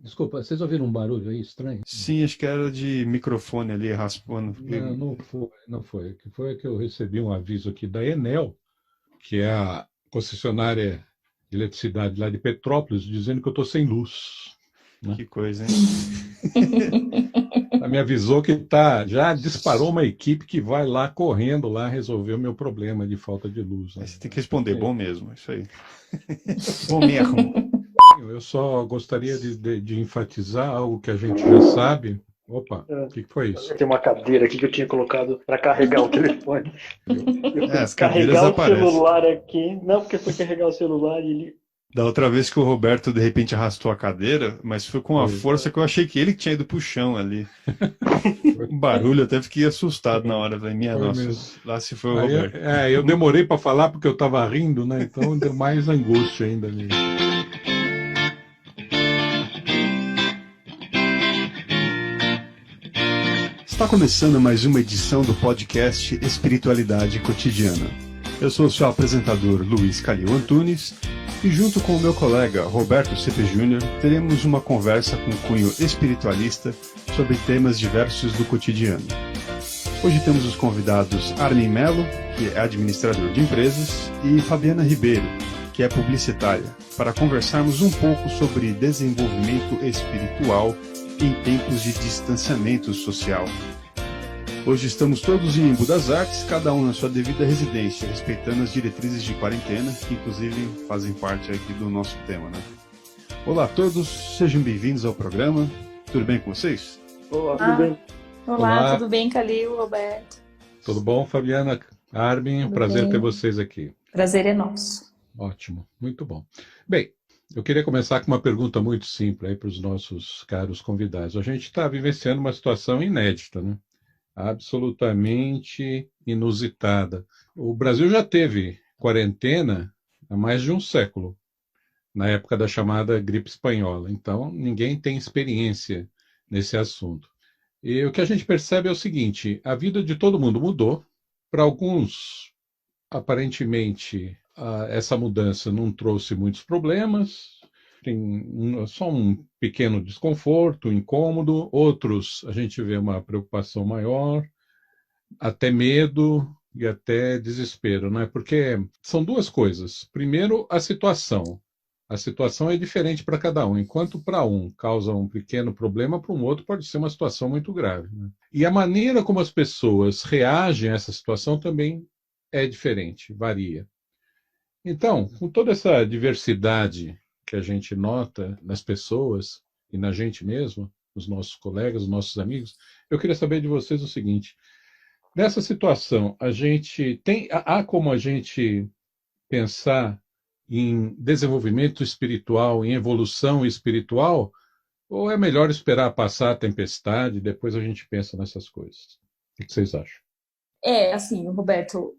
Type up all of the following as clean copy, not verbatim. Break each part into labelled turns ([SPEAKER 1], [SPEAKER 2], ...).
[SPEAKER 1] Desculpa, vocês ouviram um barulho aí estranho?
[SPEAKER 2] Sim, acho que era de microfone ali raspando.
[SPEAKER 1] Não, não foi, não foi. O que foi é que eu recebi um aviso aqui da Enel, que é a concessionária de eletricidade lá de Petrópolis, dizendo que eu estou sem luz, né?
[SPEAKER 2] Que coisa, hein?
[SPEAKER 1] Ela me avisou que já disparou uma equipe que vai lá correndo lá resolver o meu problema de falta de luz,
[SPEAKER 2] Aí
[SPEAKER 1] né?
[SPEAKER 2] você tem que responder,
[SPEAKER 1] É,
[SPEAKER 2] bom mesmo, isso aí. Bom mesmo.
[SPEAKER 1] eu só gostaria de enfatizar algo que a gente já sabe. Opa, o
[SPEAKER 3] É,
[SPEAKER 1] que foi isso?
[SPEAKER 3] tem uma cadeira aqui que eu tinha colocado para carregar o telefone. Eu
[SPEAKER 2] É,
[SPEAKER 3] fui
[SPEAKER 2] as cadeiras
[SPEAKER 3] carregar o
[SPEAKER 2] aparecem.
[SPEAKER 3] celular aqui. Não, porque foi carregar o celular e ele.
[SPEAKER 2] Da outra vez que o Roberto de repente arrastou a cadeira, mas foi com uma
[SPEAKER 1] Foi.
[SPEAKER 2] força que eu achei que ele tinha ido pro chão ali. Um barulho, eu até fiquei assustado na hora. Falei, minha
[SPEAKER 1] Foi
[SPEAKER 2] nossa,
[SPEAKER 1] mesmo.
[SPEAKER 2] lá se foi o
[SPEAKER 1] Aí,
[SPEAKER 2] Roberto.
[SPEAKER 1] eu demorei para falar porque eu estava rindo, né? Então deu mais angústia ainda ali.
[SPEAKER 2] Está começando mais uma edição do podcast Espiritualidade Cotidiana. Eu sou o seu apresentador Luiz Calil Antunes e junto com o meu colega Roberto Cepe Júnior teremos uma conversa com cunho espiritualista sobre temas diversos do cotidiano. Hoje temos os convidados Armin Melo, que é administrador de empresas, e Fabiana Ribeiro, que é publicitária, para conversarmos um pouco sobre desenvolvimento espiritual em tempos de distanciamento social. Hoje estamos todos em Embu das Artes, cada um na sua devida residência, respeitando as diretrizes de quarentena, que inclusive fazem parte aqui do nosso tema, né? Olá a todos, sejam bem-vindos ao programa. Tudo bem com vocês?
[SPEAKER 3] Olá, tudo bem?
[SPEAKER 4] Olá,
[SPEAKER 1] Olá.
[SPEAKER 4] tudo bem, Calil, Roberto?
[SPEAKER 1] Tudo bom, Fabiana? Armin,
[SPEAKER 4] Tudo
[SPEAKER 1] prazer
[SPEAKER 4] bem.
[SPEAKER 1] ter vocês aqui.
[SPEAKER 4] Prazer é nosso.
[SPEAKER 1] Ótimo, muito bom. Bem, eu queria começar com uma pergunta muito simples aí para os nossos caros convidados. A gente está vivenciando uma situação inédita, né? Absolutamente inusitada. O Brasil já teve quarentena há mais de um século, na época da chamada gripe espanhola. Então, ninguém tem experiência nesse assunto. E o que a gente percebe é o seguinte: a vida de todo mundo mudou. Para alguns, aparentemente, essa mudança não trouxe muitos problemas, tem só um pequeno desconforto, incômodo. Outros, a gente vê uma preocupação maior, até medo e até desespero, né? Porque são duas coisas. Primeiro, a situação. A situação é diferente para cada um. Enquanto para um causa um pequeno problema, para um outro pode ser uma situação muito grave, né? E a maneira como as pessoas reagem a essa situação também é diferente, varia. Então, com toda essa diversidade que a gente nota nas pessoas e na gente mesmo, nos nossos colegas, nos nossos amigos, eu queria saber de vocês o seguinte: nessa situação, há como a gente pensar em desenvolvimento espiritual, em evolução espiritual, ou é melhor esperar passar a tempestade e depois a gente pensa nessas coisas? O que vocês acham?
[SPEAKER 4] Assim, Roberto,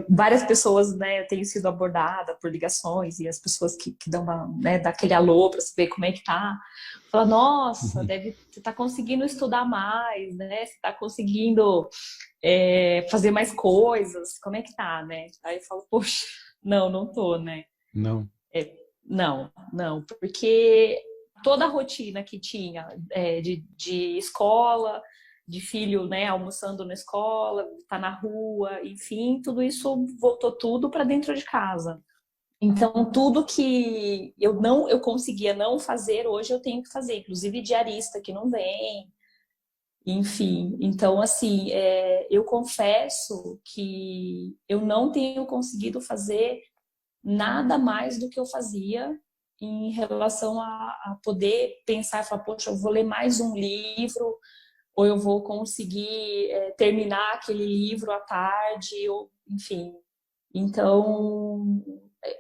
[SPEAKER 4] várias pessoas, né, eu tenho sido abordada por ligações e as pessoas que dão dá aquele alô para saber como é que tá, fala, nossa, você tá conseguindo estudar mais, né, você tá conseguindo fazer mais coisas, como é que tá, né? Aí eu falo, poxa, não tô, né?
[SPEAKER 1] Não.
[SPEAKER 4] Não, porque toda a rotina que tinha de escola, de filho, né, almoçando na escola, tá na rua, enfim, tudo isso voltou tudo para dentro de casa. Então, tudo que eu conseguia não fazer, hoje eu tenho que fazer, inclusive diarista que não vem, enfim. Então, assim, eu confesso que eu não tenho conseguido fazer nada mais do que eu fazia em relação a poder pensar e falar, poxa, eu vou ler mais um livro, ou eu vou conseguir terminar aquele livro à tarde, ou, enfim. Então,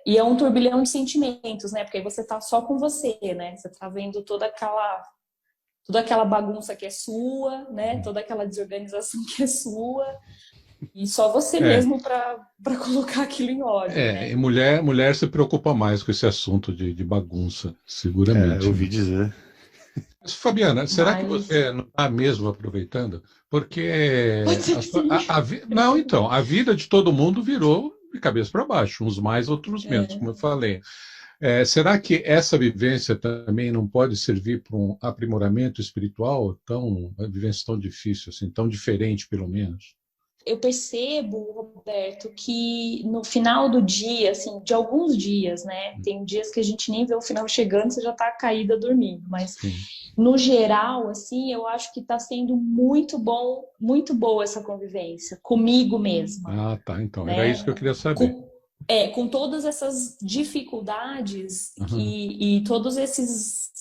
[SPEAKER 4] e é um turbilhão de sentimentos, né? Porque aí você tá só com você, né? Você tá vendo toda aquela bagunça que é sua, né? Toda aquela desorganização que é sua, e só você
[SPEAKER 1] É,
[SPEAKER 4] mesmo para colocar aquilo em ordem,
[SPEAKER 1] e
[SPEAKER 4] né?
[SPEAKER 1] mulher se preocupa mais com esse assunto de bagunça,
[SPEAKER 2] Eu
[SPEAKER 1] seguramente,
[SPEAKER 2] ouvi
[SPEAKER 1] né?
[SPEAKER 2] dizer.
[SPEAKER 1] Mas, Fabiana, será que
[SPEAKER 4] Mas
[SPEAKER 1] você não está mesmo aproveitando? Porque
[SPEAKER 4] pode ser que sim.
[SPEAKER 1] não, então, a vida de todo mundo virou de cabeça para baixo, uns mais, outros menos, como eu falei. Será que essa vivência também não pode servir para um aprimoramento espiritual, uma vivência tão difícil, assim, tão diferente, pelo menos?
[SPEAKER 4] Eu percebo, Roberto, que no final do dia, assim, de alguns dias, né? Tem dias que a gente nem vê o final chegando, você já está caída dormindo. Mas,
[SPEAKER 1] Sim.
[SPEAKER 4] no geral, assim, eu acho que está sendo muito bom, muito boa essa convivência comigo mesma.
[SPEAKER 1] Ah, tá. Então,
[SPEAKER 4] Né?
[SPEAKER 1] era isso que eu queria saber.
[SPEAKER 4] Com todas essas dificuldades
[SPEAKER 1] Uhum.
[SPEAKER 4] e todas essas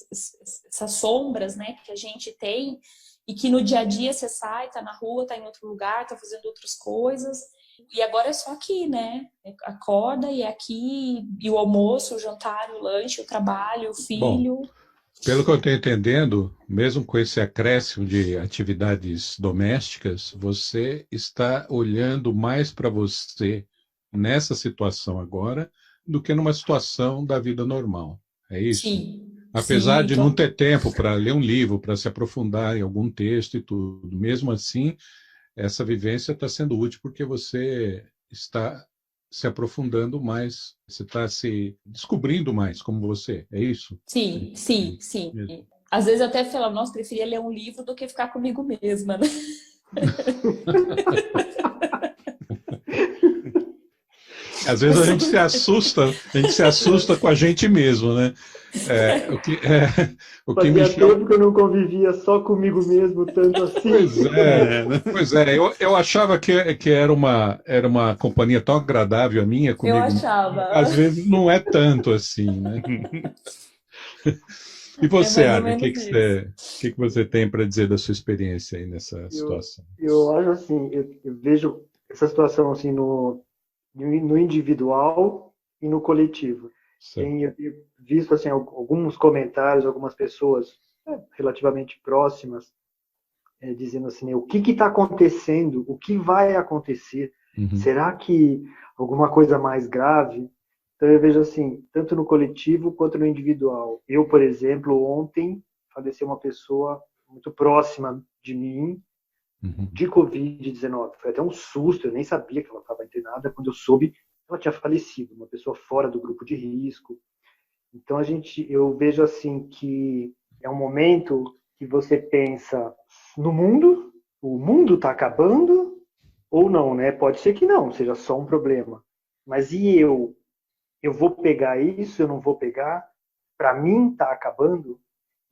[SPEAKER 4] sombras, né, que a gente tem, e que no dia a dia você sai, tá na rua, tá em outro lugar, tá fazendo outras coisas, e agora é só aqui, né? Acorda e é aqui, e o almoço, o jantar, o lanche, o trabalho, o
[SPEAKER 1] Bom,
[SPEAKER 4] filho.
[SPEAKER 1] pelo que eu estou entendendo, mesmo com esse acréscimo de atividades domésticas, você está olhando mais para você nessa situação agora do que numa situação da vida normal. É isso?
[SPEAKER 4] Sim,
[SPEAKER 1] Apesar
[SPEAKER 4] sim,
[SPEAKER 1] de não ter tempo para ler um livro, para se aprofundar em algum texto e tudo, mesmo assim, essa vivência está sendo útil porque você está se aprofundando mais, você está se descobrindo mais como você. É isso?
[SPEAKER 4] sim, sim, sim.
[SPEAKER 1] Mesmo.
[SPEAKER 4] Às vezes eu até falo, nossa, preferia ler um livro do que ficar comigo mesma, né?
[SPEAKER 1] Às vezes a gente se assusta com a gente mesmo, né? O que me
[SPEAKER 3] Fazia
[SPEAKER 1] chama.
[SPEAKER 3] tempo que eu não convivia só comigo mesmo, tanto assim.
[SPEAKER 1] Pois é, eu achava que era uma companhia tão agradável a minha
[SPEAKER 4] Eu
[SPEAKER 1] comigo.
[SPEAKER 4] achava.
[SPEAKER 1] Às vezes não é tanto assim, né? E
[SPEAKER 4] É
[SPEAKER 1] você,
[SPEAKER 4] mais ou
[SPEAKER 1] Armin,
[SPEAKER 4] menos isso.
[SPEAKER 1] o que você tem para dizer da sua experiência aí nessa situação?
[SPEAKER 3] Eu acho assim, eu vejo essa situação assim no individual e no coletivo.
[SPEAKER 1] Certo.
[SPEAKER 3] Eu visto assim alguns comentários, algumas pessoas relativamente próximas dizendo assim, o que está acontecendo, o que vai acontecer,
[SPEAKER 1] Uhum.
[SPEAKER 3] será que alguma coisa mais grave? Então eu vejo assim, tanto no coletivo quanto no individual. Eu, por exemplo, ontem faleceu uma pessoa muito próxima de mim
[SPEAKER 1] Uhum.
[SPEAKER 3] de Covid-19. Foi até um susto, eu nem sabia que ela estava internada, quando eu soube que ela tinha falecido, uma pessoa fora do grupo de risco. Então eu vejo assim que é um momento que você pensa no mundo, o mundo está acabando ou não, né? Pode ser que não, seja só um problema. Mas e eu? Eu vou pegar isso? Eu não vou pegar? Para mim está acabando?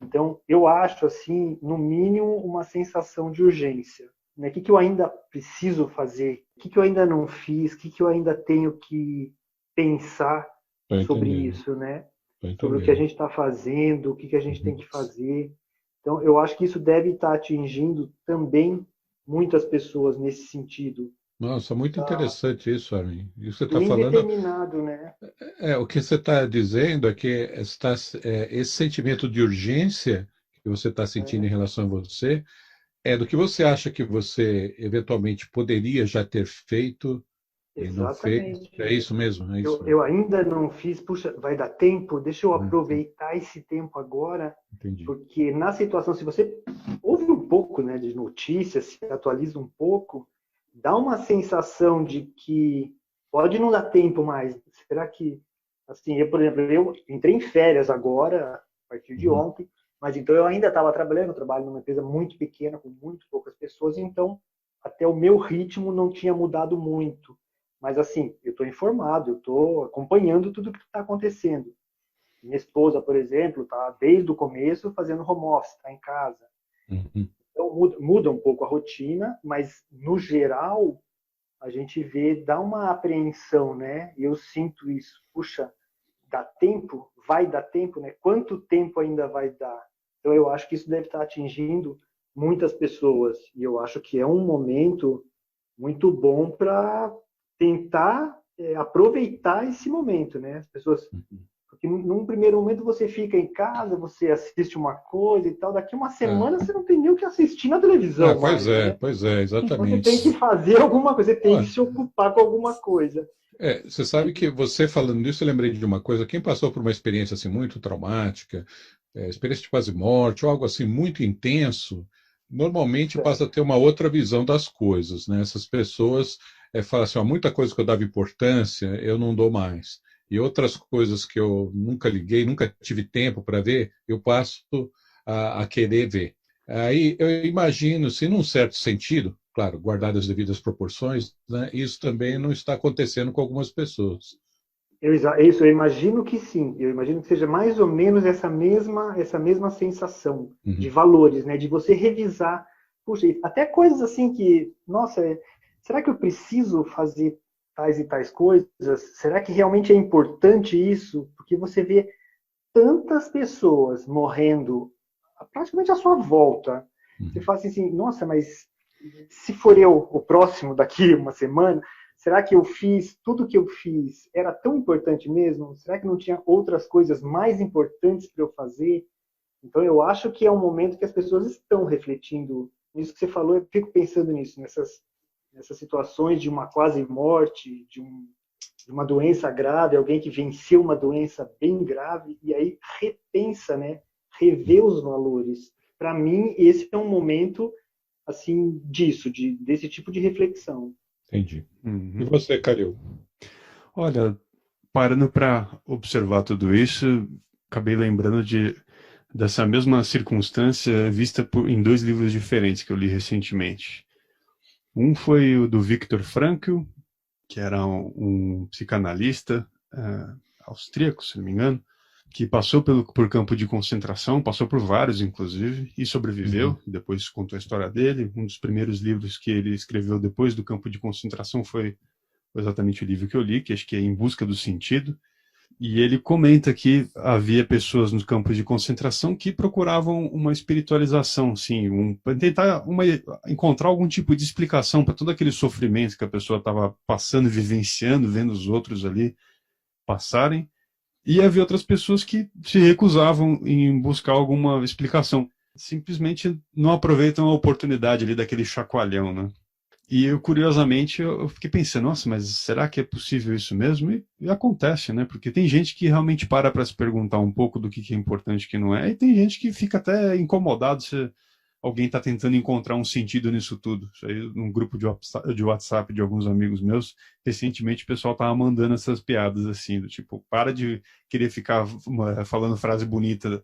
[SPEAKER 3] Então eu acho assim, no mínimo, uma sensação de urgência. Né? O que eu ainda preciso fazer? O que eu ainda não fiz? O que eu ainda tenho que pensar
[SPEAKER 1] Tô
[SPEAKER 3] sobre
[SPEAKER 1] entendendo,
[SPEAKER 3] isso, né?
[SPEAKER 1] tô
[SPEAKER 3] Sobre o que a
[SPEAKER 1] entendendo.
[SPEAKER 3] gente está fazendo, o que a gente tem
[SPEAKER 1] Uhum.
[SPEAKER 3] que fazer. Então, eu acho que isso deve estar atingindo também muitas pessoas nesse sentido,
[SPEAKER 1] Nossa, muito interessante isso, Armin. Isso que você
[SPEAKER 3] do
[SPEAKER 1] está falando,
[SPEAKER 3] indeterminado, né?
[SPEAKER 1] o que você está dizendo é que esse sentimento de urgência que você está sentindo em
[SPEAKER 3] É,
[SPEAKER 1] relação a você é do que você acha que você eventualmente poderia já ter feito e não fez.
[SPEAKER 3] exatamente.
[SPEAKER 1] É isso mesmo, é isso
[SPEAKER 3] Eu ainda não fiz, puxa, vai dar tempo? Deixa eu
[SPEAKER 1] mesmo.
[SPEAKER 3] aproveitar esse tempo agora,
[SPEAKER 1] Entendi.
[SPEAKER 3] porque na situação, se você ouve um pouco, né, de notícias, se atualiza um pouco, dá uma sensação de que pode não dar tempo mais. Será que, assim, por exemplo, eu entrei em férias agora, a partir de
[SPEAKER 1] Uhum.
[SPEAKER 3] ontem, mas então eu ainda estava trabalhando, eu trabalho numa empresa muito pequena, com muito poucas pessoas, então até o meu ritmo não tinha mudado muito. Mas assim, eu estou informado, eu estou acompanhando tudo o que está acontecendo. Minha esposa, por exemplo, está desde o começo fazendo home office, está em casa.
[SPEAKER 1] Uhum.
[SPEAKER 3] Então muda um pouco a rotina, mas no geral a gente vê, dá uma apreensão, né? E eu sinto isso. Puxa, dá tempo? Vai dar tempo, né? Quanto tempo ainda vai dar? Então eu acho que isso deve estar atingindo muitas pessoas. E eu acho que é um momento muito bom para tentar aproveitar esse momento, né? As pessoas,
[SPEAKER 1] Uhum.
[SPEAKER 3] porque num primeiro momento você fica em casa, você assiste uma coisa e tal, daqui uma
[SPEAKER 1] É.
[SPEAKER 3] semana você não tem nem o que assistir na televisão mais, né?
[SPEAKER 1] Pois é,
[SPEAKER 3] Então você tem que
[SPEAKER 1] exatamente.
[SPEAKER 3] fazer alguma coisa, você tem que
[SPEAKER 1] Olha,
[SPEAKER 3] se ocupar com alguma coisa.
[SPEAKER 1] você sabe que você falando nisso, eu lembrei de uma coisa. Quem passou por uma experiência assim muito traumática, experiência de quase morte, ou algo assim muito intenso, normalmente passa a
[SPEAKER 3] Certo.
[SPEAKER 1] ter uma outra visão das coisas, né? Essas pessoas falam assim, ó, muita coisa que eu dava importância, eu não dou mais. e outras coisas que eu nunca liguei, nunca tive tempo para ver, eu passo a querer ver. Aí eu imagino, se num certo sentido, claro, guardadas as devidas proporções, né, isso também não está acontecendo com algumas pessoas.
[SPEAKER 3] Isso, eu imagino que sim. Eu imagino que seja mais ou menos essa mesma sensação de
[SPEAKER 1] Uhum.
[SPEAKER 3] valores, né? De você revisar, puxa, até coisas assim que, nossa, será que eu preciso fazer tais e tais coisas? Será que realmente é importante isso? Porque você vê tantas pessoas morrendo praticamente à sua volta. Você
[SPEAKER 1] Uhum.
[SPEAKER 3] fala assim, nossa, mas se for eu o próximo daqui uma semana, será que eu fiz tudo que eu fiz era tão importante mesmo? Será que não tinha outras coisas mais importantes para eu fazer? Então eu acho que é um momento que as pessoas estão refletindo nisso que você falou. Eu fico pensando nisso, nessas situações de uma quase morte, de uma doença grave, alguém que venceu uma doença bem grave e aí repensa, né? Rever os valores. Para mim, esse é um momento assim desse tipo de reflexão.
[SPEAKER 1] Entendi. E
[SPEAKER 2] Uhum.
[SPEAKER 1] você, Calil?
[SPEAKER 2] Olha, parando para observar tudo isso, acabei lembrando dessa mesma circunstância vista em dois livros diferentes que eu li recentemente. Um foi o do Viktor Frankl, que era um psicanalista austríaco, se não me engano, que passou por campo de concentração, passou por vários, inclusive, e sobreviveu.
[SPEAKER 1] Uhum.
[SPEAKER 2] Depois contou a história dele. Um dos primeiros livros que ele escreveu depois do campo de concentração foi exatamente o livro que eu li, que acho que é Em Busca do Sentido. E ele comenta que havia pessoas nos campos de concentração que procuravam uma espiritualização, sim, tentar encontrar algum tipo de explicação para todo aquele sofrimento que a pessoa estava passando, vivenciando, vendo os outros ali passarem. E havia outras pessoas que se recusavam em buscar alguma explicação. Simplesmente não aproveitam a oportunidade ali daquele chacoalhão, né? E eu, curiosamente, eu fiquei pensando, nossa, mas será que é possível isso mesmo? E acontece, né? Porque tem gente que realmente para se perguntar um pouco do que é importante e o que não é, e tem gente que fica até incomodado se alguém está tentando encontrar um sentido nisso tudo. Isso aí, num grupo de WhatsApp de alguns amigos meus, recentemente o pessoal tava mandando essas piadas assim, do tipo, para de querer ficar falando frase bonita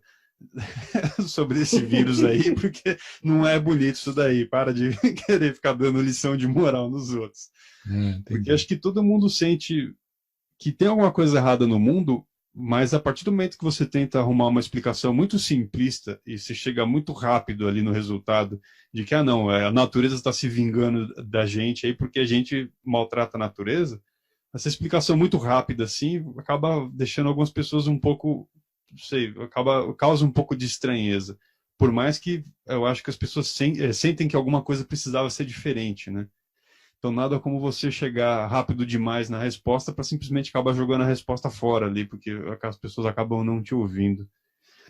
[SPEAKER 2] sobre esse vírus aí, porque não é bonito isso daí. Para de querer ficar dando lição de moral nos outros. Porque
[SPEAKER 1] Entendi.
[SPEAKER 2] acho que todo mundo sente que tem alguma coisa errada no mundo, mas a partir do momento que você tenta arrumar uma explicação muito simplista e você chega muito rápido ali no resultado de que, não, a natureza está se vingando da gente aí porque a gente maltrata a natureza, essa explicação muito rápida assim acaba deixando algumas pessoas um pouco, não sei, causa um pouco de estranheza. Por mais que eu acho que as pessoas sentem que alguma coisa precisava ser diferente, né? Então nada como você chegar rápido demais na resposta para simplesmente acabar jogando a resposta fora ali, porque as pessoas acabam não te ouvindo.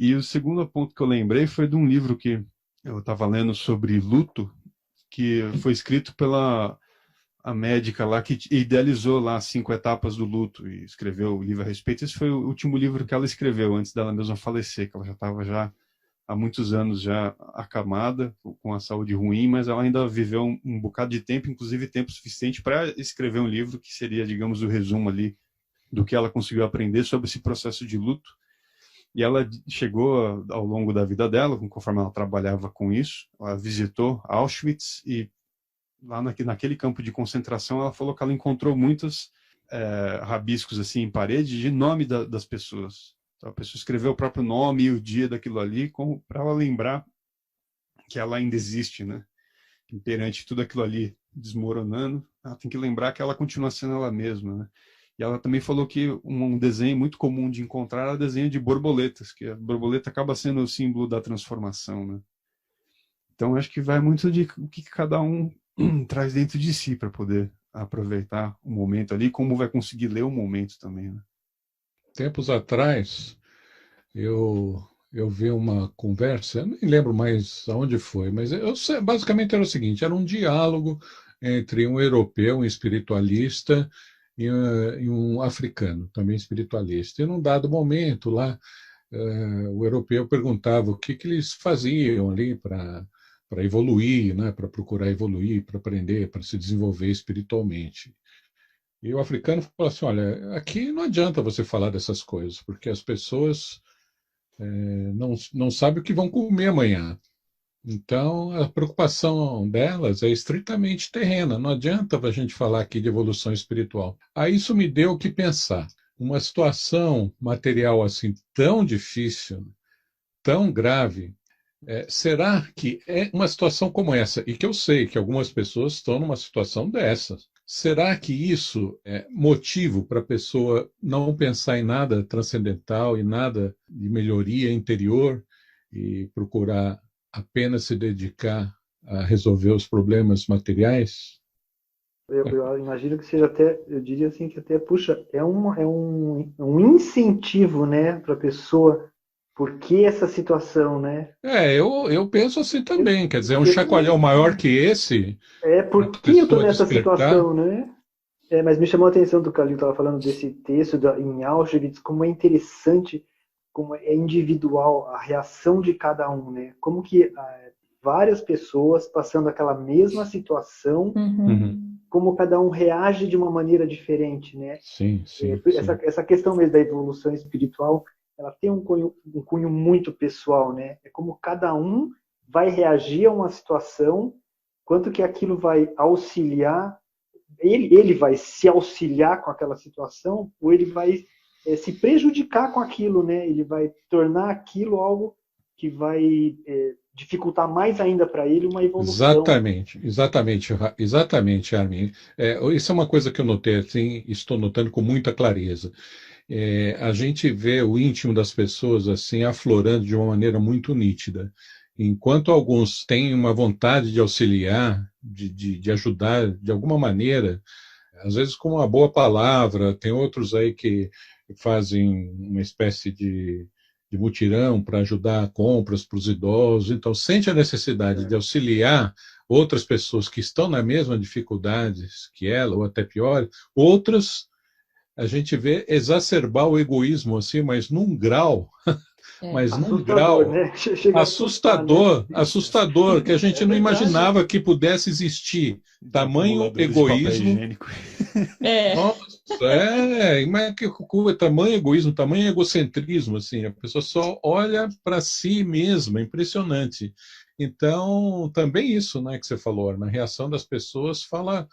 [SPEAKER 2] E o segundo ponto que eu lembrei foi de um livro que eu estava lendo sobre luto, que foi escrito pela a médica lá que idealizou lá as 5 etapas do luto e escreveu o livro a respeito. Esse foi o último livro que ela escreveu antes dela mesma falecer, que ela já estava já há muitos anos já acamada, com a saúde ruim, mas ela ainda viveu um bocado de tempo, inclusive tempo suficiente para escrever um livro que seria, digamos, o resumo ali do que ela conseguiu aprender sobre esse processo de luto. E ela chegou ao longo da vida dela, conforme ela trabalhava com isso, ela visitou Auschwitz e lá naquele campo de concentração ela falou que ela encontrou muitos rabiscos assim em parede de nome das pessoas. Então, a pessoa escreveu o próprio nome e o dia daquilo ali para ela lembrar que ela ainda existe, né? E perante tudo aquilo ali desmoronando, ela tem que lembrar que ela continua sendo ela mesma, né? E ela também falou que um desenho muito comum de encontrar era o desenho de borboletas, que a borboleta acaba sendo o símbolo da transformação, né? Então acho que vai muito de o que cada um traz dentro de si para poder aproveitar o momento ali, como vai conseguir ler o momento também, né?
[SPEAKER 1] Tempos atrás, eu vi uma conversa, eu nem lembro mais aonde foi, mas basicamente era o seguinte: era um diálogo entre um europeu, um espiritualista, e um africano, também espiritualista. E num dado momento lá, o europeu perguntava o que eles faziam ali para evoluir, né, para procurar evoluir, para aprender, para se desenvolver espiritualmente. E o africano falou assim, olha, aqui não adianta você falar dessas coisas, porque as pessoas não sabem o que vão comer amanhã. Então, a preocupação delas é estritamente terrena. Não adianta a gente falar aqui de evolução espiritual. Aí isso me deu o que pensar. Uma situação material assim tão difícil, tão grave, será que é uma situação como essa? E que eu sei que algumas pessoas estão numa situação dessa. Será que isso é motivo para a pessoa não pensar em nada transcendental e nada de melhoria interior e procurar apenas se dedicar a resolver os problemas materiais?
[SPEAKER 3] Eu imagino que seja até, eu diria assim, que até, puxa, é um incentivo, né, para a pessoa, por que essa situação, né?
[SPEAKER 1] Eu penso assim também, quer dizer, um
[SPEAKER 3] Porque,
[SPEAKER 1] chacoalhão maior que esse, a
[SPEAKER 3] por que eu estou
[SPEAKER 1] pessoa
[SPEAKER 3] nessa
[SPEAKER 1] despertar.
[SPEAKER 3] situação, né? Mas me chamou a atenção do Calil estava falando desse texto em Auschwitz, como é interessante, como é individual a reação de cada um, né? Como que várias pessoas passando aquela mesma situação,
[SPEAKER 1] Uhum.
[SPEAKER 3] como cada um reage de uma maneira diferente, né?
[SPEAKER 1] Sim, sim, sim.
[SPEAKER 3] Essa questão mesmo da evolução espiritual, ela tem um cunho muito pessoal, né? É como cada um vai reagir a uma situação, quanto que aquilo vai auxiliar, ele vai se auxiliar com aquela situação, ou ele vai se prejudicar com aquilo, né? Ele vai tornar aquilo algo que vai dificultar mais ainda para ele uma evolução.
[SPEAKER 1] Exatamente, Armin. Isso é uma coisa que eu notei, assim, estou notando com muita clareza. A gente vê o íntimo das pessoas assim aflorando de uma maneira muito nítida. Enquanto alguns têm uma vontade de auxiliar, de ajudar de alguma maneira, às vezes com uma boa palavra, tem outros aí que fazem uma espécie de mutirão para ajudar compras para os idosos, então sente a necessidade de auxiliar outras pessoas que estão na mesma dificuldade que ela, ou até pior, outras a gente vê exacerbar o egoísmo assim, mas num
[SPEAKER 3] Assustador,
[SPEAKER 1] grau
[SPEAKER 3] né? Chega a assustar, né?
[SPEAKER 1] assustador, que a gente
[SPEAKER 3] É
[SPEAKER 1] não
[SPEAKER 3] verdade.
[SPEAKER 1] imaginava que pudesse existir
[SPEAKER 2] De
[SPEAKER 1] tamanho
[SPEAKER 2] acumuladores de papel
[SPEAKER 1] egoísmo.
[SPEAKER 2] higiênico.
[SPEAKER 1] Nossa, mas que tamanho egoísmo, tamanho egocentrismo, assim, a pessoa só olha para si mesma, impressionante. Então, também isso, né, que você falou, na reação das pessoas fala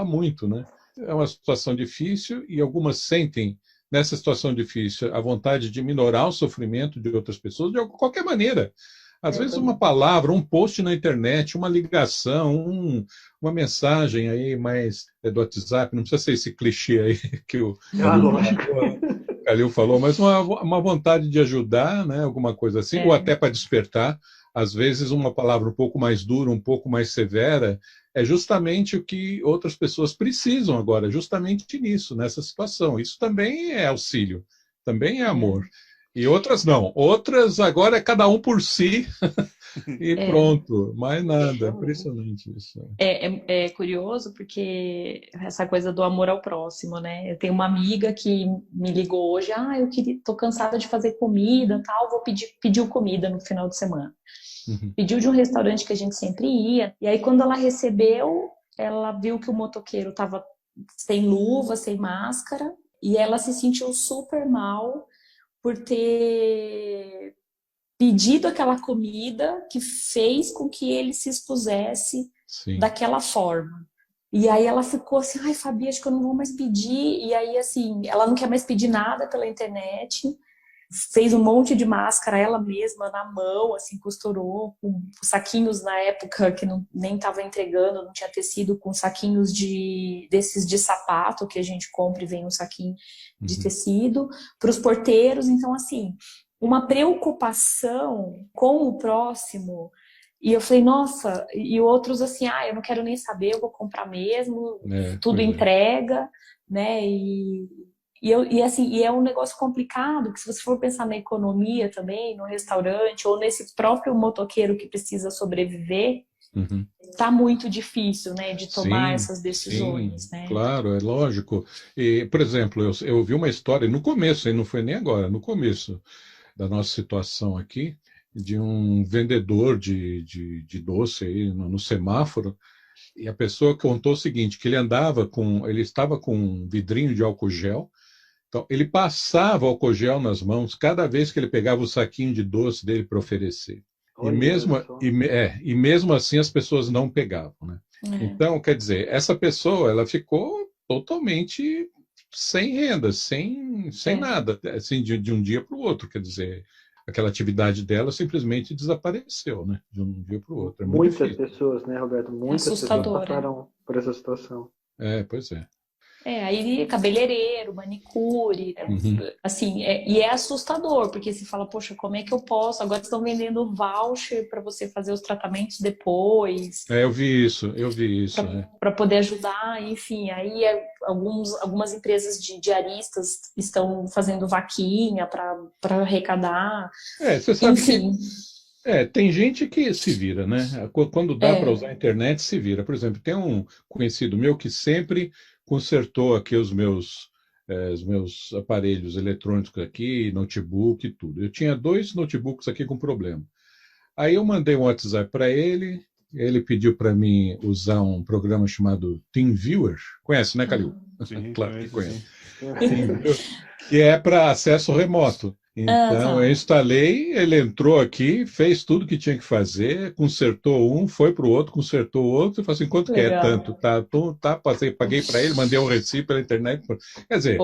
[SPEAKER 1] muito, né? É uma situação difícil e algumas sentem nessa situação difícil a vontade de minorar o sofrimento de outras pessoas de qualquer maneira. Às vezes uma palavra, um post na internet, uma ligação, uma mensagem aí mais do WhatsApp, não precisa ser esse clichê aí que o
[SPEAKER 3] Lógico.
[SPEAKER 1] Calil falou, mas uma vontade de ajudar, né, alguma coisa assim, ou até para despertar. Às vezes uma palavra um pouco mais dura, um pouco mais severa, é justamente o que outras pessoas precisam agora, justamente nisso, nessa situação. Isso também é auxílio, também é amor. E outras não. Outras agora é cada um por si e pronto, mais nada. Impressionante isso.
[SPEAKER 4] É curioso porque essa coisa do amor ao próximo, né? Eu tenho uma amiga que me ligou hoje, tô cansada de fazer comida, tal, vou pediu comida no final de semana.
[SPEAKER 1] Uhum.
[SPEAKER 4] Pediu de um restaurante que a gente sempre ia, e aí quando ela recebeu, ela viu que o motoqueiro estava sem luva, sem máscara, e ela se sentiu super mal por ter pedido aquela comida que fez com que ele se expusesse daquela forma. E aí ela ficou assim, ai, Fabi, acho que eu não vou mais pedir. E aí, assim, ela não quer mais pedir nada pela internet. Fez um monte de máscara ela mesma na mão, assim, costurou com saquinhos na época que nem estava entregando, não tinha tecido, com saquinhos desses de sapato que a gente compra e vem um saquinho de tecido para os porteiros. Então, assim, uma preocupação com o próximo. E eu falei, nossa, e outros assim, eu não quero nem saber, eu vou comprar mesmo, tudo entrega, né? E assim, e é um negócio complicado, que se você for pensar na economia também, no restaurante, ou nesse próprio motoqueiro que precisa sobreviver, tá muito difícil, né, de tomar essas decisões, né?
[SPEAKER 1] Claro, é lógico. E, por exemplo, eu ouvi uma história no começo, e não foi nem agora, no começo da nossa situação aqui, de um vendedor de doce aí no semáforo, E a pessoa contou o seguinte, que ele estava com um vidrinho de álcool gel, então ele passava álcool gel nas mãos cada vez que ele pegava o saquinho de doce dele para oferecer.
[SPEAKER 3] Olha só.
[SPEAKER 1] E mesmo assim as pessoas não pegavam, né? Então, quer dizer, essa pessoa, ela ficou totalmente sem renda, sem nada, assim, de um dia para o outro, quer dizer, aquela atividade dela simplesmente desapareceu, né? De um dia para o outro. É muito
[SPEAKER 3] Muitas
[SPEAKER 1] difícil.
[SPEAKER 3] pessoas, né, Roberto? Muitas pessoas passaram por essa situação.
[SPEAKER 1] Pois é.
[SPEAKER 4] Aí cabeleireiro, manicure, né? Assim, e é assustador, porque se fala, poxa, como é que eu posso? Agora estão vendendo voucher para você fazer os tratamentos depois.
[SPEAKER 1] Eu vi isso.
[SPEAKER 4] Para poder ajudar, enfim, aí algumas empresas de diaristas estão fazendo vaquinha para arrecadar.
[SPEAKER 1] Você sabe
[SPEAKER 4] enfim.
[SPEAKER 1] Tem gente que se vira, né? Quando dá para usar a internet, se vira. Por exemplo, tem um conhecido meu que sempre consertou aqui os meus aparelhos eletrônicos aqui, notebook e tudo. Eu tinha 2 notebooks aqui com problema. Aí eu mandei um WhatsApp para ele, ele pediu para mim usar um programa chamado TeamViewer. Conhece, né, Calil?
[SPEAKER 2] Sim,
[SPEAKER 1] claro que conhece.
[SPEAKER 3] Sim.
[SPEAKER 1] Que é para acesso remoto. Então, eu instalei, ele entrou aqui, fez tudo que tinha que fazer, consertou um, foi para o outro, consertou o outro, e falou assim, quanto que é tanto? Paguei para ele, mandei um recibo pela internet. Quer dizer,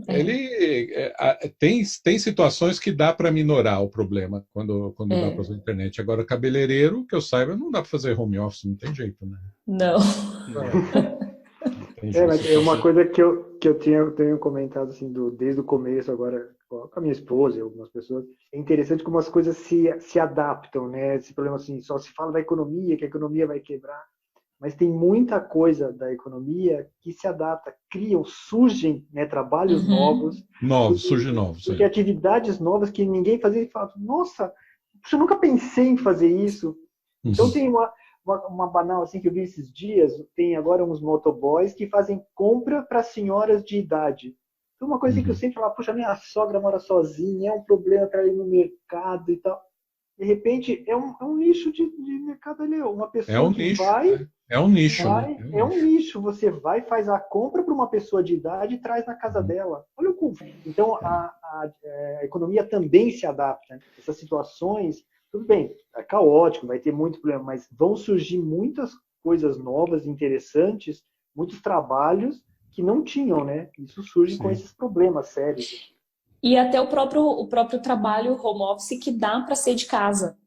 [SPEAKER 1] ele tem situações que dá para minorar o problema quando dá para usar a internet. Agora, cabeleireiro, que eu saiba, não dá para fazer home office, não tem jeito, né?
[SPEAKER 4] Não.
[SPEAKER 3] Mas é uma coisa que eu tenho comentado assim, desde o começo, agora com a minha esposa e algumas pessoas. É interessante como as coisas se adaptam, né? Esse problema assim, só se fala da economia, que a economia vai quebrar, mas tem muita coisa da economia que se adapta, surgem, né, trabalhos novos.
[SPEAKER 1] Surgem novos.
[SPEAKER 3] Porque atividades novas que ninguém fazia e fala, nossa, eu nunca pensei em fazer isso. Então tem uma banal assim que eu vi esses dias, tem agora uns motoboys que fazem compra para senhoras de idade. Então uma coisa que eu sempre falava, puxa, minha sogra mora sozinha, é um problema para ir no mercado e tal. De repente, é um nicho de mercado ali. Uma pessoa que
[SPEAKER 1] nicho,
[SPEAKER 3] vai...
[SPEAKER 1] É um nicho.
[SPEAKER 3] É um nicho. Você vai, faz a compra para uma pessoa de idade e traz na casa dela. Olha o custo. Então, a economia também se adapta. Essas situações, tudo bem, é caótico, vai ter muito problema, mas vão surgir muitas coisas novas, interessantes, muitos trabalhos que não tinham, né? Isso surge com esses problemas sérios.
[SPEAKER 4] E até o próprio trabalho home office que dá para ser de casa.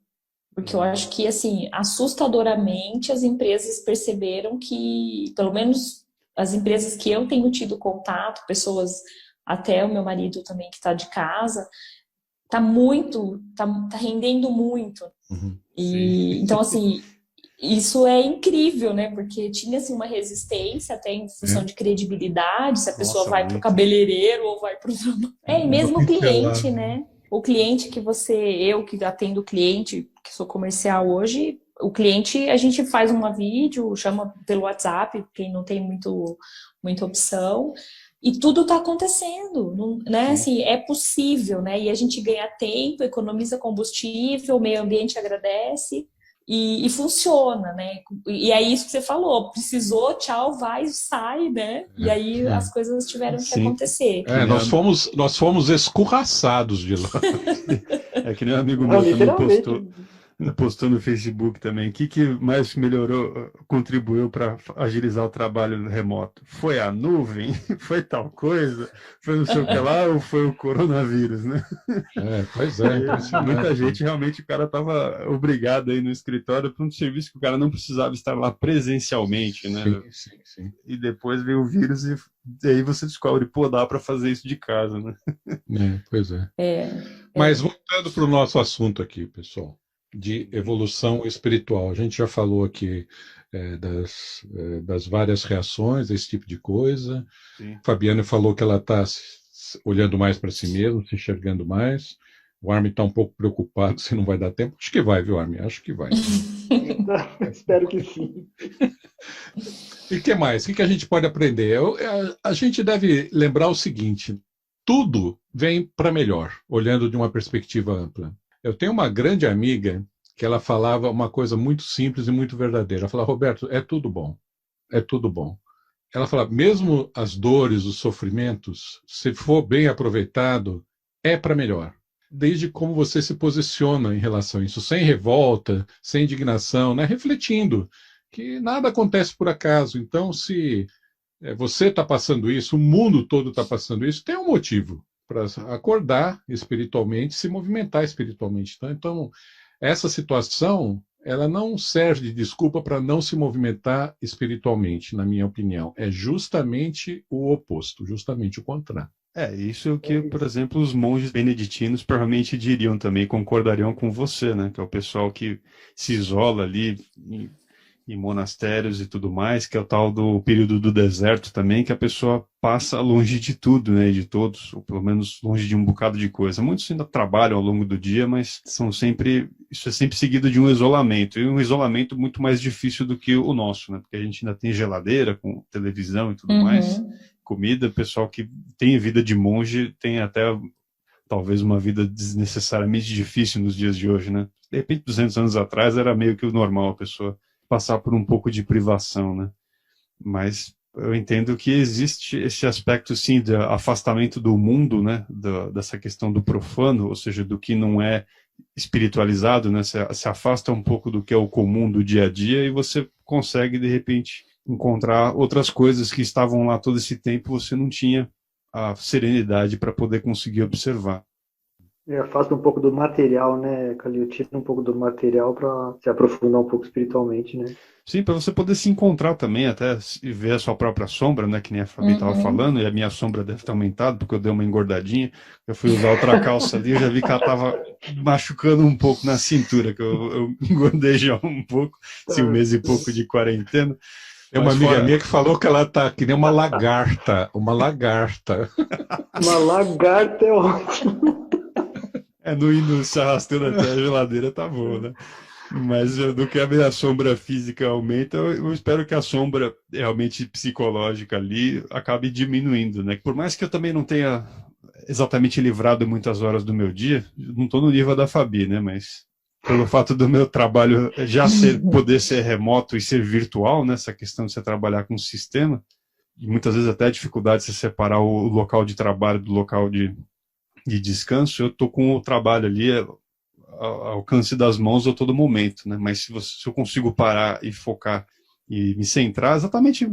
[SPEAKER 4] Porque eu acho que, assim, assustadoramente as empresas perceberam que, pelo menos as empresas que eu tenho tido contato, pessoas, até o meu marido também que está de casa, tá rendendo muito. Então, assim, isso é incrível, né? Porque tinha, assim, uma resistência até em função de credibilidade, se a pessoa vai para o cabeleireiro ou vai para o... e mesmo o cliente, né? O cliente eu que atendo o cliente, que sou comercial hoje, o cliente, a gente faz uma vídeo, chama pelo WhatsApp, quem não tem muita opção, e tudo está acontecendo, né? Assim, é possível, né? E a gente ganha tempo, economiza combustível, o meio ambiente agradece e funciona, né? E é isso que você falou, precisou, tchau, vai, sai, né? E aí as coisas tiveram que acontecer.
[SPEAKER 1] Nós fomos escorraçados de lá.
[SPEAKER 2] É que nem um amigo meu também postou no Facebook também. O que mais melhorou, contribuiu para agilizar o trabalho remoto? Foi a nuvem? Foi tal coisa? Foi não sei o que lá? Ou foi o coronavírus, né?
[SPEAKER 1] Pois é.
[SPEAKER 2] Muita gente, realmente, o cara estava obrigado aí no escritório para um serviço que o cara não precisava estar lá presencialmente, né?
[SPEAKER 1] Sim.
[SPEAKER 2] E depois veio o vírus e aí você descobre, dá para fazer isso de casa, né?
[SPEAKER 1] Pois é. Mas voltando para o nosso assunto aqui, pessoal, de evolução espiritual. A gente já falou aqui das várias reações a esse tipo de coisa.
[SPEAKER 2] Sim.
[SPEAKER 1] Fabiana falou que ela está olhando mais para si mesma, se enxergando mais. O Armin está um pouco preocupado se não vai dar tempo. Acho que vai, viu, Armin? Acho que vai.
[SPEAKER 3] Espero que sim.
[SPEAKER 1] E o que mais? O que a gente pode aprender? A gente deve lembrar o seguinte: tudo vem para melhor, olhando de uma perspectiva ampla. Eu tenho uma grande amiga que ela falava uma coisa muito simples e muito verdadeira. Ela falava, Roberto, é tudo bom, é tudo bom. Ela fala, mesmo as dores, os sofrimentos, se for bem aproveitado, é para melhor. Desde como você se posiciona em relação a isso, sem revolta, sem indignação, né? Refletindo que nada acontece por acaso. Então, se você está passando isso, o mundo todo está passando isso, tem um motivo para acordar espiritualmente, se movimentar espiritualmente. Então, essa situação, ela não serve de desculpa para não se movimentar espiritualmente, na minha opinião. É justamente o oposto, justamente o contrário.
[SPEAKER 2] Isso é o que, por exemplo, os monges beneditinos provavelmente diriam também, concordariam com você, né? Que é o pessoal que se isola ali em monastérios e tudo mais, que é o tal do período do deserto também, que a pessoa passa longe de tudo, né? De todos, ou pelo menos longe de um bocado de coisa. Muitos ainda trabalham ao longo do dia, mas isso é sempre seguido de um isolamento, e um isolamento muito mais difícil do que o nosso, né? Porque a gente ainda tem geladeira, com televisão e tudo mais, comida. O pessoal que tem vida de monge tem até talvez uma vida desnecessariamente difícil nos dias de hoje, né? De repente, 200 anos atrás era meio que o normal a pessoa passar por um pouco de privação, né? Mas eu entendo que existe esse aspecto, sim, de afastamento do mundo, né? Dessa questão do profano, ou seja, do que não é espiritualizado, né? Se afasta um pouco do que é o comum do dia a dia e você consegue, de repente, encontrar outras coisas que estavam lá todo esse tempo, você não tinha a serenidade para poder conseguir observar.
[SPEAKER 3] Afasta um pouco do material, né, Calil? Tira um pouco do material para se aprofundar um pouco espiritualmente, né?
[SPEAKER 2] Sim, para você poder se encontrar também, até ver a sua própria sombra, né, que nem a Fabi estava falando, e a minha sombra deve ter aumentado, porque eu dei uma engordadinha. Eu fui usar outra calça ali, eu já vi que ela estava machucando um pouco na cintura, que eu engordei já um pouco, um mês e pouco de quarentena.
[SPEAKER 1] Tem uma amiga minha que falou que ela tá que nem uma lagarta. Uma lagarta.
[SPEAKER 3] Uma lagarta é ótimo.
[SPEAKER 2] No indo se arrastando até a geladeira tá bom, né? Mas do que a minha sombra física aumenta, eu espero que a sombra realmente psicológica ali acabe diminuindo, né? Por mais que eu também não tenha exatamente livrado muitas horas do meu dia, não estou no nível da Fabi, né? Mas pelo fato do meu trabalho já poder ser remoto e ser virtual, né? Essa questão de você trabalhar com um sistema, e muitas vezes até a dificuldade de você separar o local de trabalho do local de descanso, eu estou com o trabalho ali ao alcance das mãos a todo momento, né? Mas se eu consigo parar e focar e me centrar,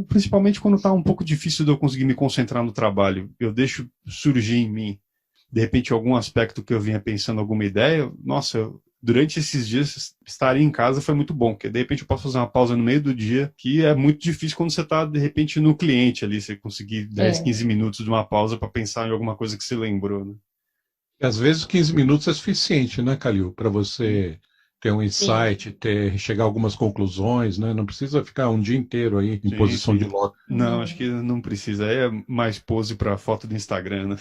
[SPEAKER 2] principalmente quando está um pouco difícil de eu conseguir me concentrar no trabalho, eu deixo surgir em mim, de repente, algum aspecto que eu vinha pensando, alguma ideia, nossa, durante esses dias, estar em casa foi muito bom, porque de repente eu posso fazer uma pausa no meio do dia, que é muito difícil quando você está, de repente, no cliente ali, você conseguir 10, 15 minutos de uma pausa para pensar em alguma coisa que você lembrou, né?
[SPEAKER 1] Às vezes 15 minutos é suficiente, né, Calil? Para você ter um insight, chegar a algumas conclusões, né? Não precisa ficar um dia inteiro aí em posição de lótus.
[SPEAKER 2] Não, acho que não precisa. Aí é mais pose para foto do Instagram, né?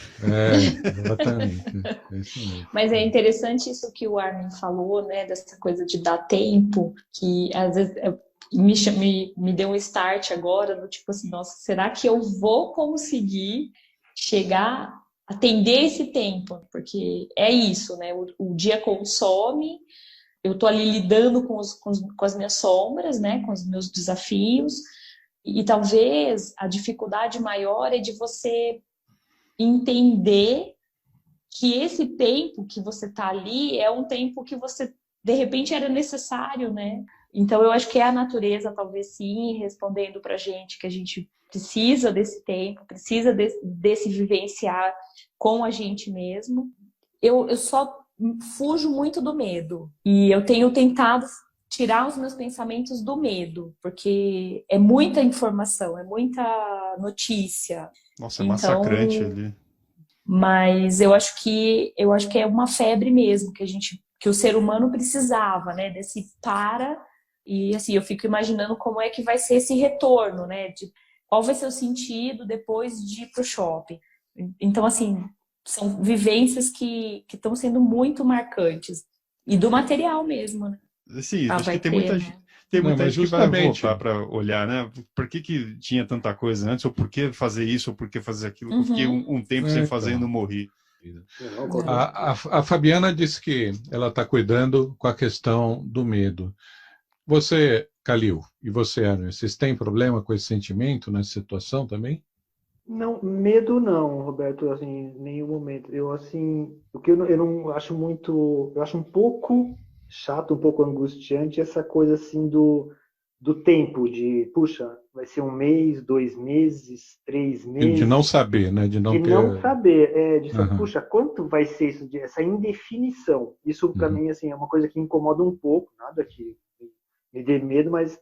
[SPEAKER 1] Exatamente. É isso mesmo.
[SPEAKER 4] Mas é interessante isso que o Armin falou, né? Dessa coisa de dar tempo, que às vezes me deu um start agora, do tipo assim, nossa, será que eu vou conseguir chegar atender esse tempo, porque é isso, né? O dia consome, eu tô ali lidando com as minhas sombras, né? Com os meus desafios, e talvez a dificuldade maior é de você entender que esse tempo que você tá ali é um tempo que você, de repente, era necessário, né? Então, eu acho que é a natureza, talvez sim, respondendo pra gente que a gente precisa desse tempo, precisa desse vivenciar com a gente mesmo. Eu só fujo muito do medo. E eu tenho tentado tirar os meus pensamentos do medo, porque é muita informação, é muita notícia.
[SPEAKER 2] Nossa, é massacrante ali.
[SPEAKER 4] Mas eu acho que é uma febre mesmo, que o ser humano precisava, né? Desse e assim, eu fico imaginando como é que vai ser esse retorno, né? Qual vai ser o sentido depois de ir pro shopping? Então, assim, são vivências que estão sendo muito marcantes. E do material mesmo, né?
[SPEAKER 2] Sim, acho que tem muita gente. Tem muita gente que vai voltar para olhar, né? Por que tinha tanta coisa antes? Ou por que fazer isso? Ou por que fazer aquilo? Eu fiquei um tempo sem fazer e não morri.
[SPEAKER 3] Não, com certeza.
[SPEAKER 1] A Fabiana disse que ela está cuidando com a questão do medo. Você, Calil, e você, Aaron, vocês têm problema com esse sentimento nessa situação também?
[SPEAKER 3] Não, medo não, Roberto, assim, em nenhum momento. Eu, assim, o que eu não acho muito, eu acho um pouco chato, um pouco angustiante essa coisa, assim, do tempo, de, puxa, vai ser 1 mês, 2 meses, 3 meses,
[SPEAKER 1] De não saber, né? De
[SPEAKER 3] de
[SPEAKER 1] não
[SPEAKER 3] não
[SPEAKER 1] ter.
[SPEAKER 3] saber, de saber,
[SPEAKER 1] Aham,
[SPEAKER 3] puxa, quanto vai ser isso, essa indefinição. Isso, para
[SPEAKER 1] uhum,
[SPEAKER 3] mim, assim, é uma coisa que incomoda um pouco, nada que me dê medo, mas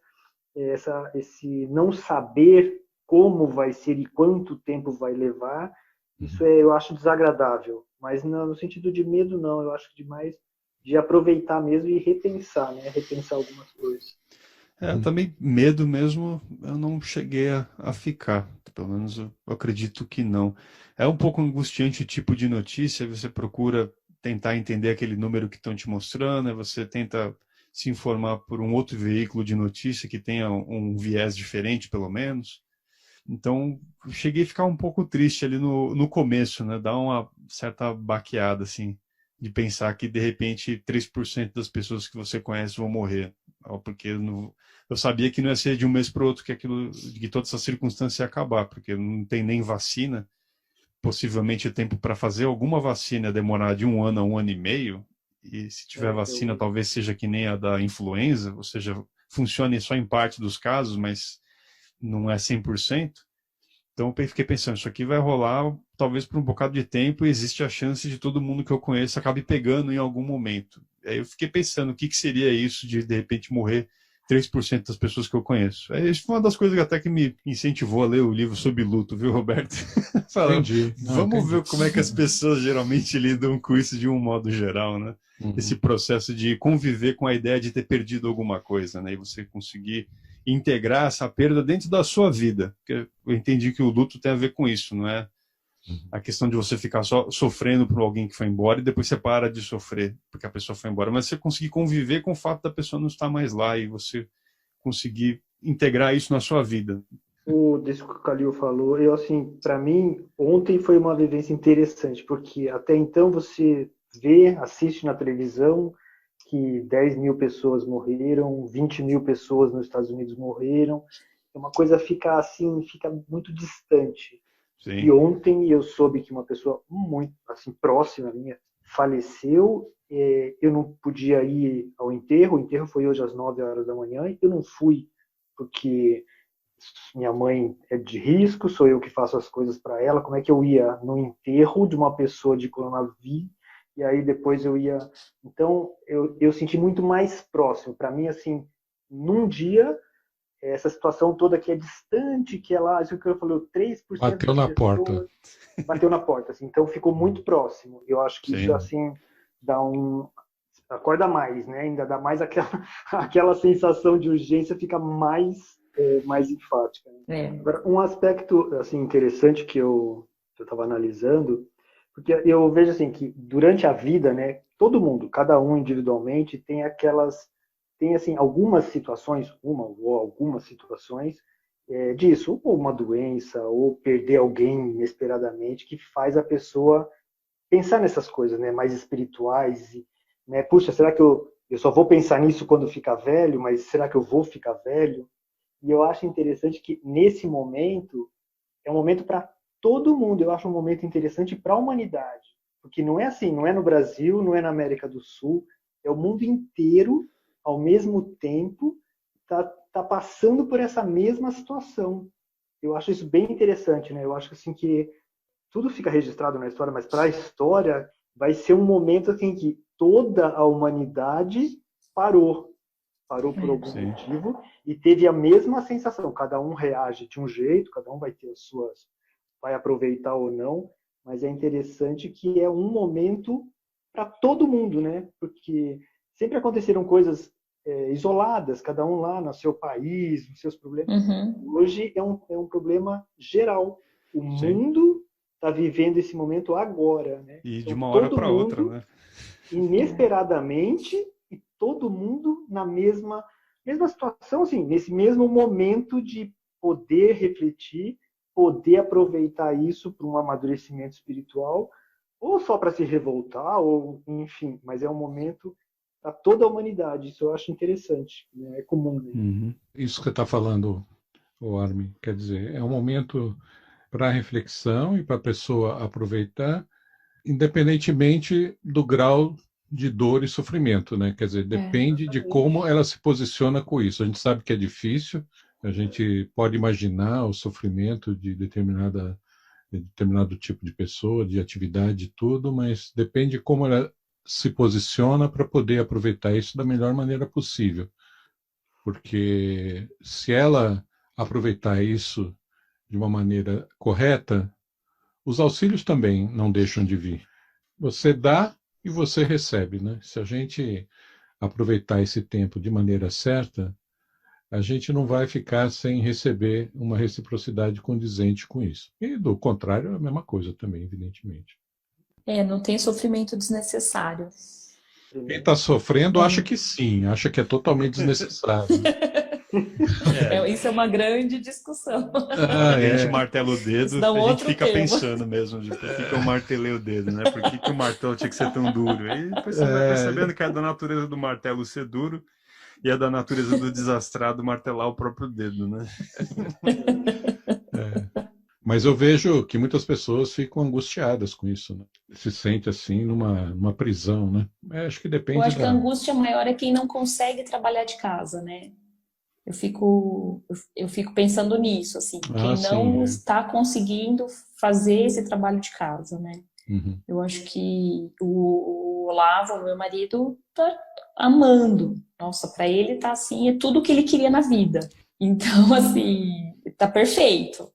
[SPEAKER 3] esse não saber como vai ser e quanto tempo vai levar, isso
[SPEAKER 1] uhum.
[SPEAKER 3] eu acho desagradável. Mas no sentido de medo, não. Eu acho que demais de aproveitar mesmo e repensar, né? Repensar algumas coisas.
[SPEAKER 2] Também medo mesmo, eu não cheguei a ficar. Pelo menos eu acredito que não. É um pouco angustiante o tipo de notícia, você procura tentar entender aquele número que estão te mostrando, aí você tenta se informar por um outro veículo de notícia que tenha um viés diferente, pelo menos. Então, eu cheguei a ficar um pouco triste ali no começo, né? Dá uma certa baqueada, assim, de pensar que, de repente, 3% das pessoas que você conhece vão morrer. Porque eu sabia que não ia ser de um mês para o outro que toda essa circunstância ia acabar, porque não tem nem vacina. Possivelmente o tempo para fazer alguma vacina ia demorar de 1 ano a 1 ano e meio. E se tiver vacina, talvez seja que nem a da influenza, ou seja, funcione só em parte dos casos, mas não é 100%. Então eu fiquei pensando, isso aqui vai rolar talvez por um bocado de tempo e existe a chance de todo mundo que eu conheço acabe pegando em algum momento. Aí eu fiquei pensando, o que seria isso de repente morrer 3% das pessoas que eu conheço? Isso foi uma das coisas que até que me incentivou a ler o livro sobre luto, viu, Roberto? Falando,
[SPEAKER 1] Entendi. Não,
[SPEAKER 2] vamos
[SPEAKER 1] entendi.
[SPEAKER 2] ver como é que as pessoas geralmente lidam com isso de um modo geral, né? Esse
[SPEAKER 1] Uhum.
[SPEAKER 2] processo de conviver com a ideia de ter perdido alguma coisa, né? E você conseguir integrar essa perda dentro da sua vida. Porque eu entendi que o luto tem a ver com isso, não é
[SPEAKER 1] Uhum.
[SPEAKER 2] a questão de você ficar só sofrendo por alguém que foi embora e depois você para de sofrer porque a pessoa foi embora, mas você conseguir conviver com o fato da pessoa não estar mais lá e você conseguir integrar isso na sua vida.
[SPEAKER 3] Desse que o Calil falou, eu, assim, para mim, ontem foi uma vivência interessante, porque até então você assiste na televisão que 10 mil pessoas morreram, 20 mil pessoas nos Estados Unidos morreram, uma coisa fica assim, fica muito distante. E
[SPEAKER 2] Sim,
[SPEAKER 3] ontem eu soube que uma pessoa muito assim próxima minha faleceu. Eu não podia ir ao enterro. O enterro foi hoje às 9 horas da manhã. Eu não fui porque minha mãe é de risco, sou eu que faço as coisas para ela. Como é que eu ia no enterro de uma pessoa de coronavírus? E aí depois eu ia. Então eu senti muito mais próximo. Para mim, assim, num dia essa situação toda que é distante, que ela, isso que eu falei, 3%
[SPEAKER 1] Bateu
[SPEAKER 3] das
[SPEAKER 1] na porta.
[SPEAKER 3] pessoas bateu na porta, assim, então ficou muito próximo. Eu acho que isso,
[SPEAKER 2] sim.
[SPEAKER 3] assim, dá acorda mais, né? Ainda dá mais aquela, aquela sensação de urgência, fica mais enfática.
[SPEAKER 4] É.
[SPEAKER 3] Agora, um aspecto, assim, interessante que eu estava analisando, porque eu vejo, assim, que durante a vida, né, todo mundo, cada um individualmente, tem assim algumas situações, uma ou algumas situações disso, ou uma doença, ou perder alguém inesperadamente, que faz a pessoa pensar nessas coisas, né, mais espirituais, né, puxa, será que eu só vou pensar nisso quando ficar velho, mas será que eu vou ficar velho? E eu acho interessante que nesse momento é um momento para todo mundo, eu acho um momento interessante para a humanidade, porque não é assim, não é no Brasil, não é na América do Sul, é o mundo inteiro ao mesmo tempo tá passando por essa mesma situação. Eu acho isso bem interessante, né? Eu acho assim que tudo fica registrado na história, mas para a história vai ser um momento assim que toda a humanidade parou, parou por algum
[SPEAKER 2] Sim.
[SPEAKER 3] motivo e teve a mesma sensação. Cada um reage de um jeito, cada um vai ter as suas, vai aproveitar ou não, mas é interessante que é um momento para todo mundo, né? Porque sempre aconteceram coisas isoladas, cada um lá no seu país, nos seus problemas.
[SPEAKER 4] Uhum.
[SPEAKER 3] Hoje é um problema geral. O
[SPEAKER 2] Sim.
[SPEAKER 3] mundo está vivendo esse momento agora, né?
[SPEAKER 2] E de
[SPEAKER 3] Então,
[SPEAKER 2] uma hora
[SPEAKER 3] todo
[SPEAKER 2] para outra,
[SPEAKER 3] mundo,
[SPEAKER 2] né?
[SPEAKER 3] inesperadamente, e todo mundo na mesma situação, assim, nesse mesmo momento de poder refletir, poder aproveitar isso para um amadurecimento espiritual, ou só para se revoltar, ou enfim, mas é um momento para toda a humanidade. Isso eu acho interessante, né? É comum. Né?
[SPEAKER 2] Uhum.
[SPEAKER 1] Isso que você está falando, o Armin, quer dizer, é um momento para reflexão e para a pessoa aproveitar, independentemente do grau de dor e sofrimento, né? Quer dizer, depende de como ela se posiciona com isso. A gente sabe que é difícil, a gente pode imaginar o sofrimento de determinado tipo de pessoa, de atividade e tudo, mas depende de como ela se posiciona para poder aproveitar isso da melhor maneira possível. Porque se ela aproveitar isso de uma maneira correta, os auxílios também não deixam de vir. Você dá e você recebe, né? Se a gente aproveitar esse tempo de maneira certa, a gente não vai ficar sem receber uma reciprocidade condizente com isso. E do contrário, é a mesma coisa também, evidentemente.
[SPEAKER 4] Não tem sofrimento desnecessário.
[SPEAKER 1] Quem está sofrendo acha que sim, acha que é totalmente desnecessário.
[SPEAKER 4] Isso é uma grande discussão.
[SPEAKER 2] A gente martela o dedo, a gente fica
[SPEAKER 4] tema.
[SPEAKER 2] pensando mesmo, por que eu martelei o dedo, né? Por que o martelo tinha que ser tão duro? E depois você vai percebendo que é da natureza do martelo ser duro e é da natureza do desastrado martelar o próprio dedo, né?
[SPEAKER 1] Mas eu vejo que muitas pessoas ficam angustiadas com isso, né? Se sente assim numa prisão, né? Acho que depende
[SPEAKER 4] Eu acho que a angústia maior é quem não consegue trabalhar de casa, né? Eu fico pensando nisso, assim, quem não está conseguindo fazer esse trabalho de casa, né?
[SPEAKER 1] Uhum.
[SPEAKER 4] Eu acho que o Olavo, meu marido, tá amando. Nossa, para ele tá assim, é tudo o que ele queria na vida. Então, assim, tá perfeito.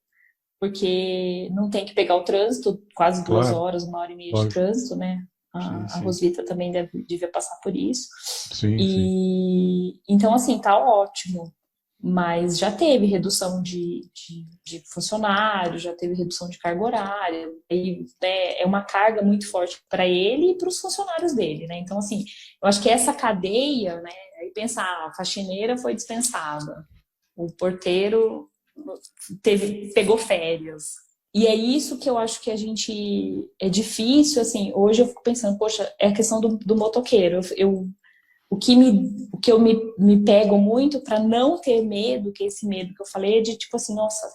[SPEAKER 4] Porque não tem que pegar o trânsito, quase 2 horas, 1h30 de trânsito, né? A Rosvita também devia passar por isso.
[SPEAKER 1] Sim.
[SPEAKER 4] Então, assim, tá ótimo. Mas já teve redução de funcionários, já teve redução de carga horária, e, né, é uma carga muito forte para ele e para os funcionários dele, né? Então, assim, eu acho que essa cadeia, né? Aí pensar, a faxineira foi dispensada, o porteiro pegou férias. E é isso que eu acho que é difícil, assim, hoje eu fico pensando, poxa, é a questão do motoqueiro. O que eu me pego muito para não ter medo, que esse medo que eu falei é de tipo assim, nossa,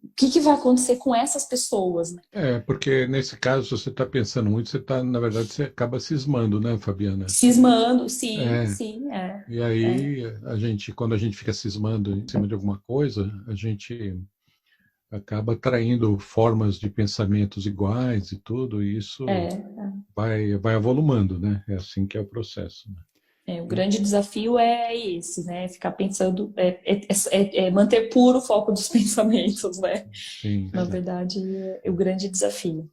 [SPEAKER 4] o que vai acontecer com essas pessoas? Né?
[SPEAKER 1] Porque nesse caso, se você está pensando muito, na verdade, você acaba cismando, né, Fabiana?
[SPEAKER 4] Cismando, sim.
[SPEAKER 1] E aí, quando a gente fica cismando em cima de alguma coisa, a gente acaba atraindo formas de pensamentos iguais e tudo, e isso vai avolumando, né? É assim que é o processo. Né?
[SPEAKER 4] O grande desafio é esse, né? Ficar pensando, manter puro o foco dos pensamentos, né?
[SPEAKER 1] Sim.
[SPEAKER 4] Na verdade, é o grande desafio.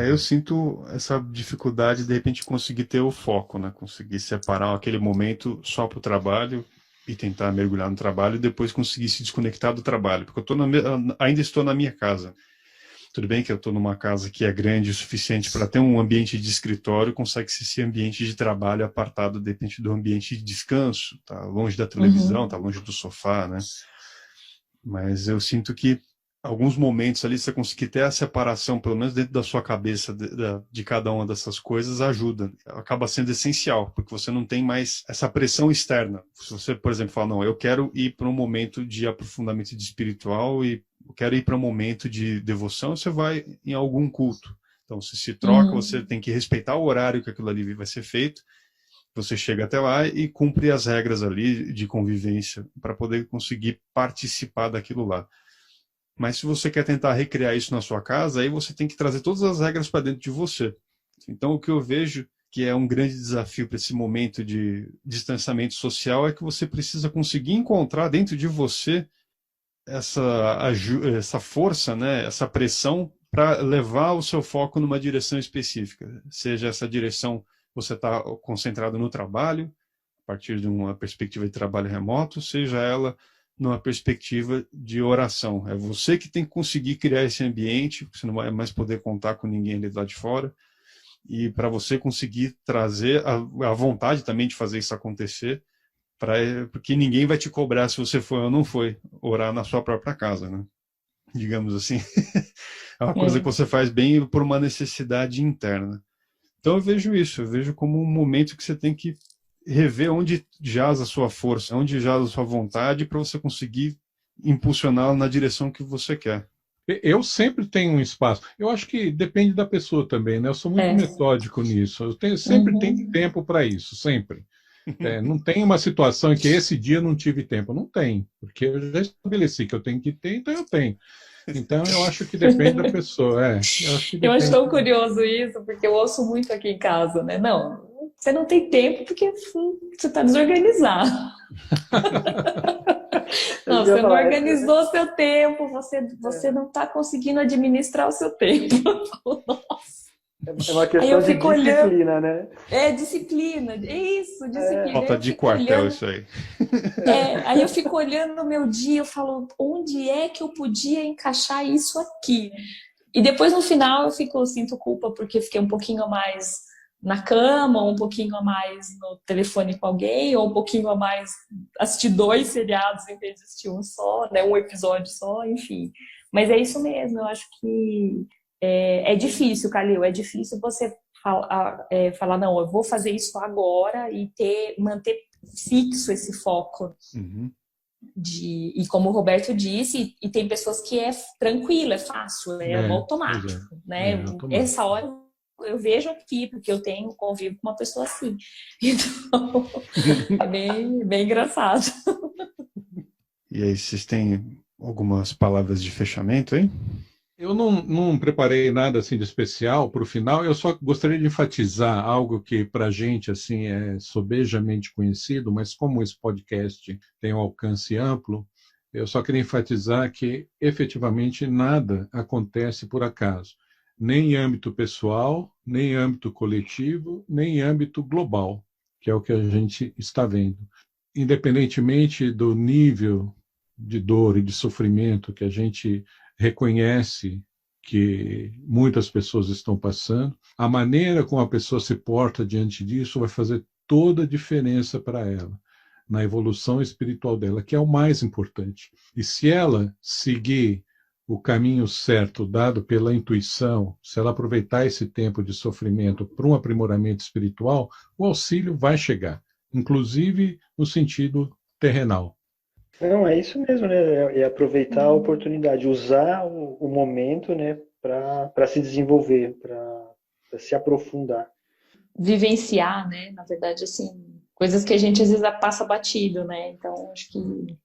[SPEAKER 2] Eu sinto essa dificuldade de repente conseguir ter o foco, né? Conseguir separar aquele momento só para o trabalho e tentar mergulhar no trabalho e depois conseguir se desconectar do trabalho, porque eu ainda estou na minha casa. Tudo bem que eu estou numa casa que é grande o suficiente para ter um ambiente de escritório, consegue ser esse ambiente de trabalho apartado, de repente, do ambiente de descanso, tá longe da televisão, tá longe do sofá, né? Mas eu sinto que alguns momentos ali, você conseguir ter a separação, pelo menos dentro da sua cabeça, de cada uma dessas coisas, ajuda. Acaba sendo essencial, porque você não tem mais essa pressão externa. Se você, por exemplo, fala, não, eu quero ir para um momento de aprofundamento de espiritual e eu quero ir para um momento de devoção, você vai em algum culto. Então, você se troca, você tem que respeitar o horário que aquilo ali vai ser feito, você chega até lá e cumpre as regras ali de convivência para poder conseguir participar daquilo lá. Mas se você quer tentar recriar isso na sua casa, aí você tem que trazer todas as regras para dentro de você. Então, o que eu vejo que é um grande desafio para esse momento de distanciamento social é que você precisa conseguir encontrar dentro de você essa força, né, essa pressão para levar o seu foco numa direção específica. Seja essa direção, você está concentrado no trabalho, a partir de uma perspectiva de trabalho remoto, seja ela numa perspectiva de oração. É você que tem que conseguir criar esse ambiente, você não vai mais poder contar com ninguém ali lá de fora, e para você conseguir trazer a vontade também de fazer isso acontecer, porque ninguém vai te cobrar se você foi ou não foi orar na sua própria casa, né? digamos assim. É uma coisa que você faz bem por uma necessidade interna. Então eu vejo isso, eu vejo como um momento que você tem que rever onde jaz a sua força, onde jaz a sua vontade, para você conseguir impulsioná-la na direção que você quer.
[SPEAKER 1] Eu sempre tenho um espaço. Eu acho que depende da pessoa também, né? Eu sou muito metódico nisso. Sempre tenho tempo para isso, sempre. Não tem uma situação em que esse dia eu não tive tempo. Não tem, porque eu já estabeleci que eu tenho que ter, então eu tenho. Então eu acho que depende da pessoa.
[SPEAKER 4] Eu acho tão curioso isso, porque eu ouço muito aqui em casa, né? Não, você não tem tempo porque você está desorganizado. Não, você não organizou o seu tempo, você não está conseguindo administrar o seu tempo. Nossa.
[SPEAKER 3] É uma questão de disciplina, né?
[SPEAKER 4] Disciplina, isso, disciplina.
[SPEAKER 2] Falta de quartel, isso aí.
[SPEAKER 4] Aí eu fico olhando no meu dia, eu falo, onde é que eu podia encaixar isso aqui? E depois no final eu sinto culpa porque fiquei um pouquinho a mais na cama, ou um pouquinho a mais no telefone com alguém, ou um pouquinho a mais assistir 2 seriados em vez de assistir um só, né? Um episódio só, enfim. Mas é isso mesmo, eu acho que é difícil, Calil, é difícil você falar, não, eu vou fazer isso agora e manter fixo esse foco.
[SPEAKER 2] Uhum.
[SPEAKER 4] E como o Roberto disse, e tem pessoas que é tranquilo, é fácil, é automático, né?
[SPEAKER 1] Automático.
[SPEAKER 4] Essa hora eu vejo aqui, porque eu convivo com uma pessoa assim. Então, é bem engraçado.
[SPEAKER 2] E aí, vocês têm algumas palavras de fechamento, hein?
[SPEAKER 1] Eu não preparei nada assim de especial para o final, eu só gostaria de enfatizar algo que para a gente assim, é sobejamente conhecido, mas como esse podcast tem um alcance amplo, eu só queria enfatizar que efetivamente nada acontece por acaso, nem em âmbito pessoal, nem em âmbito coletivo, nem em âmbito global, que é o que a gente está vendo. Independentemente do nível de dor e de sofrimento que a gente reconhece que muitas pessoas estão passando, a maneira como a pessoa se porta diante disso vai fazer toda a diferença para ela, na evolução espiritual dela, que é o mais importante. E se ela seguir o caminho certo dado pela intuição, se ela aproveitar esse tempo de sofrimento para um aprimoramento espiritual, o auxílio vai chegar, inclusive no sentido terrenal.
[SPEAKER 3] Não, é isso mesmo, né? É aproveitar a oportunidade, usar o momento, né, para se desenvolver, para se aprofundar.
[SPEAKER 4] Vivenciar, né? Na verdade, assim, coisas que a gente às vezes passa batido, né? Então, acho que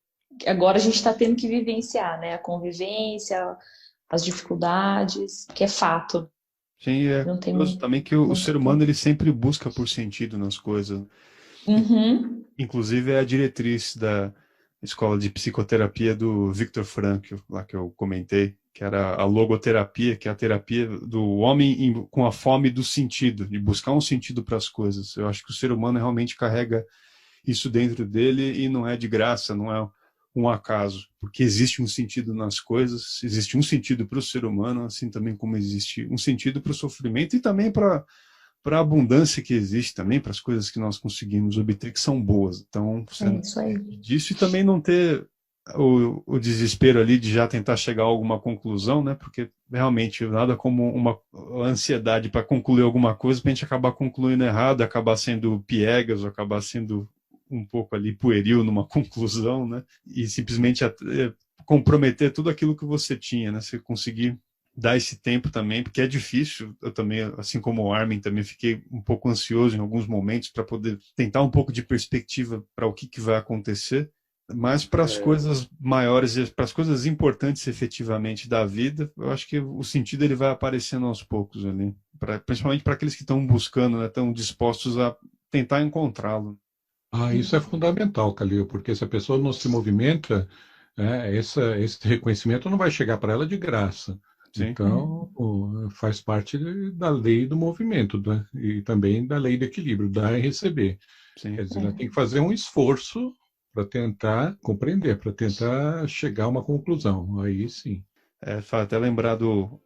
[SPEAKER 4] agora a gente está tendo que vivenciar, né? A convivência, as dificuldades, que é fato.
[SPEAKER 2] Sim,
[SPEAKER 4] Não tem
[SPEAKER 2] também que o ser humano ele sempre busca por sentido nas coisas.
[SPEAKER 4] Uhum.
[SPEAKER 2] Inclusive é a diretriz da escola de psicoterapia do Viktor Frankl, lá que eu comentei, que era a logoterapia, que é a terapia do homem com a fome do sentido, de buscar um sentido para as coisas. Eu acho que o ser humano realmente carrega isso dentro dele e não é de graça, não é um acaso, porque existe um sentido nas coisas, existe um sentido para o ser humano, assim também como existe um sentido para o sofrimento e também para a abundância que existe também, para as coisas que nós conseguimos obter que são boas. Então,
[SPEAKER 4] isso aí.
[SPEAKER 2] Disso e também não ter o desespero ali de já tentar chegar a alguma conclusão, né? Porque realmente nada como uma ansiedade para concluir alguma coisa para a gente acabar concluindo errado, acabar sendo piegas, ou acabar sendo um pouco ali pueril numa conclusão, né? E simplesmente comprometer tudo aquilo que você tinha, né? Você conseguir dar esse tempo também, porque é difícil. Eu também, assim como o Armin, também fiquei um pouco ansioso em alguns momentos para poder tentar um pouco de perspectiva para o que vai acontecer, mas para as coisas maiores, para as coisas importantes efetivamente da vida, eu acho que o sentido ele vai aparecendo aos poucos ali, principalmente para aqueles que estão buscando, né, estão dispostos a tentar encontrá-lo.
[SPEAKER 1] Isso é fundamental, Calil, porque se a pessoa não se movimenta, esse reconhecimento não vai chegar para ela de graça. Sim. Então, faz parte da lei do movimento, né? E também da lei do equilíbrio, dar e receber. Sim. Quer dizer, ela tem que fazer um esforço para tentar compreender, para tentar chegar a uma conclusão. Aí sim.
[SPEAKER 2] Até lembrar do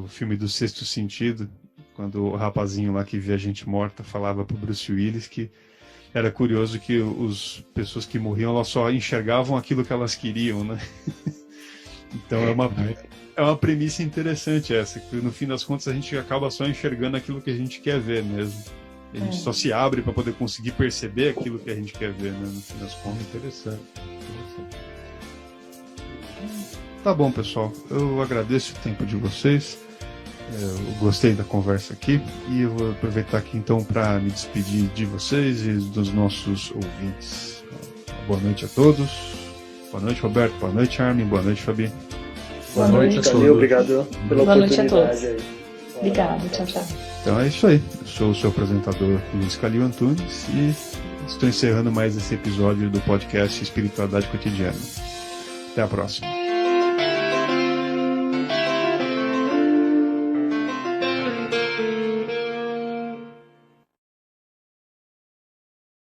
[SPEAKER 2] filme do Sexto Sentido, quando o rapazinho lá que via gente morta falava para o Bruce Willis que era curioso que as pessoas que morriam elas só enxergavam aquilo que elas queriam, né? Então é uma premissa interessante essa, que no fim das contas a gente acaba só enxergando aquilo que a gente quer ver mesmo. A gente só se abre para poder conseguir perceber aquilo que a gente quer ver, né, no fim das contas.
[SPEAKER 1] Interessante.
[SPEAKER 2] Tá bom, pessoal. Eu agradeço o tempo de vocês. Eu gostei da conversa aqui e eu vou aproveitar aqui então para me despedir de vocês e dos nossos ouvintes. Boa noite a todos. Boa noite, Roberto. Boa noite, Armin. Boa noite, Fabi.
[SPEAKER 3] Boa noite a todos. Obrigado pela oportunidade aí.
[SPEAKER 4] Obrigada, tchau, tchau.
[SPEAKER 2] Então é isso aí. Eu sou o seu apresentador, Luiz Calil Antunes, e estou encerrando mais esse episódio do podcast Espiritualidade Cotidiana. Até a próxima.